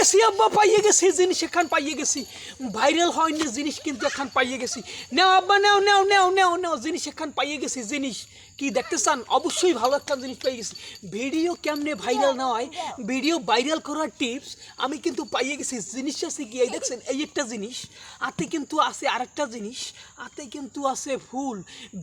গেছি আব্বা, পাইয়ে গেছি জিনিস, এখান পাইয়ে গেছি। ভাইরাল হয়নি জিনিস কিন্তু এখান পাইয়ে গেছি। নেও আব্বা, নেও নেও নেও নেও নেও, জিনিস এখান পাইয়ে গেছি। জিনিস কি দেখতে চান? অবশ্যই ভালো একটা জিনিস পেয়ে গেছি। ভিডিও কেমনে ভাইরাল না হয়, ভিডিও ভাইরাল করার টিপস আমি কিন্তু পাইয়ে গেছি। জিনিস আছে কি, এই দেখছেন, এই একটা জিনিস, আতে কিন্তু আছে আরেকটা জিনিস, আতে কিন্তু আছে ফুল।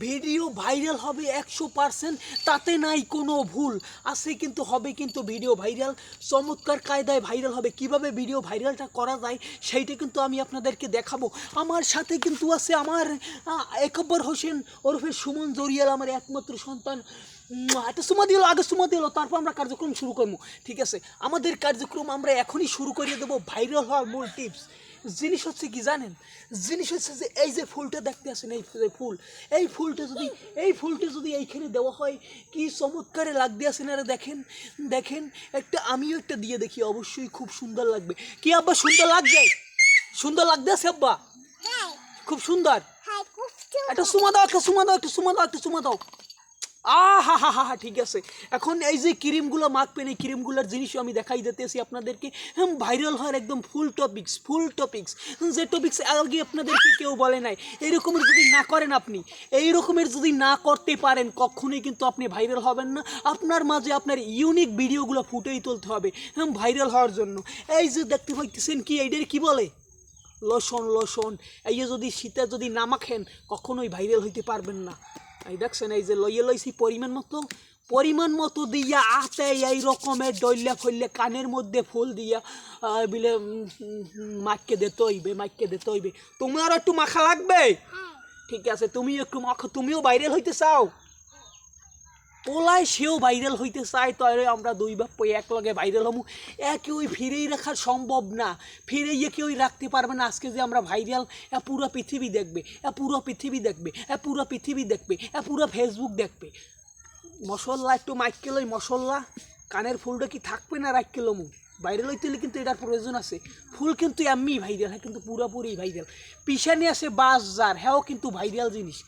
ভিডিও ভাইরাল হবে 100%, তাতে নাই কোনো ভুল আছে, কিন্তু হবে কিন্তু ভিডিও ভাইরাল চমৎকার কায়দায় ভাইরাল হবে। কিভাবে ভিডিও ভাইরালটা করা যায় সেইটা কিন্তু আমি আপনাদেরকে দেখাবো। আমার সাথে কিন্তু আছে আমার একব্বর হোসেন ওরফে সুমন জরিয়াল, আমার একমাত্র সন্তান। একটা সুমা দিল, আগে সুমা দিল, তারপর আমরা কার্যক্রম শুরু করবো। ঠিক আছে, আমাদের কার্যক্রম আমরা এখনই শুরু করিয়ে দেবো। ভাইরাল হওয়ার মূল টিপস জিনিস হচ্ছে কি জানেন? জিনিস হচ্ছে যে এই যে ফুলটা দেখতে আসেন, এই ফুল, এই ফুলটা যদি এইখানে দেওয়া হয় কি চমৎকারে লাগতে আসে না? দেখেন দেখেন, একটা আমিও একটা দিয়ে দেখি, অবশ্যই খুব সুন্দর লাগবে। কি আব্বা সুন্দর লাগছে? সুন্দর লাগতে আছে আব্বা, খুব সুন্দর। একটা সুমা দাও, একটা সুমা দাও, একটা সুমা দাও, একটা সুমা দাও। হা হা হা হা, ঠিক আছে। এখন এই যে ক্রিমগুলো মাখবেন, এই ক্রিমগুলোর জিনিসও আমি দেখাই দিতেছি আপনাদেরকে। ভাইরাল হওয়ার একদম ফুল টপিক্স, যে টপিক্স আগে আপনাদেরকে কেউ বলে নাই। এই রকমের যদি না করেন, আপনি এই রকমের যদি না করতে পারেন, কখনোই কিন্তু আপনি ভাইরাল হবেন না। আপনার মাঝে আপনার ইউনিক ভিডিওগুলো ফুটেই তুলতে হবে ভাইরাল হওয়ার জন্য। এই যে দেখতে পাইতেছেন কি, এইটার কি বলে? লোশন। এই যে যদি শীতে যদি না মাখেন, কখনোই ভাইরাল হইতে পারবেন না। এই দেখছেন, এই যে লইছি পরিমাণ মতো দিয়া আতে এই রকমের ডইলা ফইলে কানের মধ্যে ফুল দিয়া বিলে মাইকে দিতে হইবে। তোমার একটু মাখা লাগবে? ঠিক আছে, তুমি একটু মাখো। তুমিও ভাইরাল হইতে চাও? পোলায় সেও ভাইরাল হইতে চায়, তাই আমরা দুই বাপ এক লগে ভাইরাল হবো। কেউই ফিরেই রাখা সম্ভব না, ফিরেই কেউই রাখতে পারবে না। আজকে যে আমরা ভাইরাল, পুরো পৃথিবী দেখবে, পুরো ফেসবুক দেখবে। মশলা একটু মাইকে লই, মশলা কানের ফুলটা কি থাকবে না? রাখকে লমু ভাইরাল হইতে হলে কিন্তু এটার প্রয়োজন আছে। ফুল কিন্তু এমনি ভাইরাল, হ্যাঁ কিন্তু পুরোপুরি ভাইরাল। পিছনে আসে বাস যার, হ্যাঁ কিন্তু ভাইরাল জিনিস।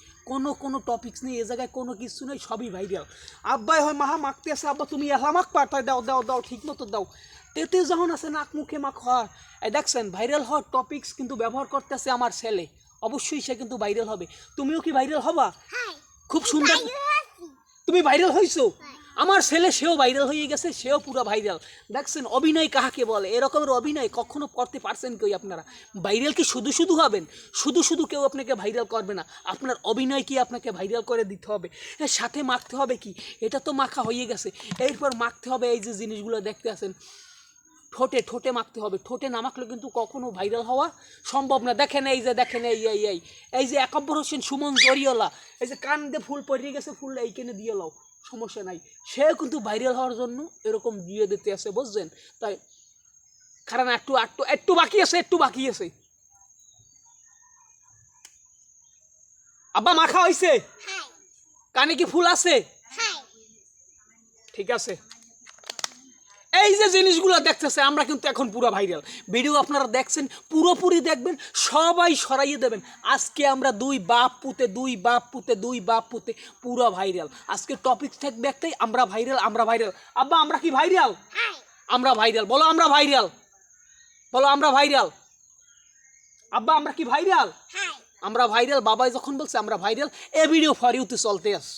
কোনো টপিক্স নেই এ জায়গায়, কোনো কিছু নেই, সবই ভাইরাল। আব্বাই হয় মাহা মাখতে আছে, আব্বা তুমি এলা মাখ পাঠায় দাও ঠিক মতো দাও। তেতে যখন আছে নাক মুখে মাখ হওয়ার, এই দেখছেন ভাইরাল হওয়ার টপিক্স কিন্তু ব্যবহার করতেছে আমার ছেলে। অবশ্যই সে কিন্তু ভাইরাল হবে। তুমিও কি ভাইরাল হবা? খুব সুন্দর। তুমি ভাইরাল হইছো? আমার ছেলে সেও ভাইরাল হয়ে গেছে, সেও পুরো ভাইরাল। দেখছেন অভিনয় কাহাকে বলে? এরকমের অভিনয় কখনো করতে পারছেন কেউ আপনারা? ভাইরাল কি শুধু হবেন? শুধু কেউ আপনাকে ভাইরাল করবে না। আপনার অভিনয় কি আপনাকে ভাইরাল করে দিতে হবে। সাথে মাখতে হবে কি, এটা তো মাখা হয়ে গেছে। এরপর মাখতে হবে এই যে জিনিসগুলো দেখতে আছেন, ঠোঁটে মাখতে হবে। ঠোঁটে না মাখলে কিন্তু কখনো ভাইরাল হওয়া সম্ভব না। দেখেন এই যে একব্বর হোসেন সুমন জরিওলা, এই যে কান দিয়ে ফুল পড়ে গেছে, ফুল এইখানে দিয়ে লাও, সমস্যা নাই। সে কিন্তু ভাইরাল হওয়ার জন্য এরকম দিয়ে দিতে আছে, বুঝছেন? তাই কারণ একটু বাকি আছে। আব্বা মাখা হয়েছে? কানে কি ফুল আছে? ঠিক আছে। এই যে জিনিসগুলো দেখতেছে, আমরা কিন্তু এখন পুরো ভাইরাল। ভিডিও আপনারা দেখছেন, পুরোপুরি দেখবেন, সবাই সরাইয়ে দেবেন। আজকে আমরা দুই বাপ পুতে পুরো ভাইরাল। আজকে টপিক থাকবে একটাই, আমরা ভাইরাল। আব্বা আমরা কি ভাইরাল? আমরা ভাইরাল। বলো আমরা ভাইরাল। আব্বা আমরা কি ভাইরাল? আমরা ভাইরাল। বাবাই যখন বলছে আমরা ভাইরাল, এ ভিডিও ফর ইউতে চলতে আস।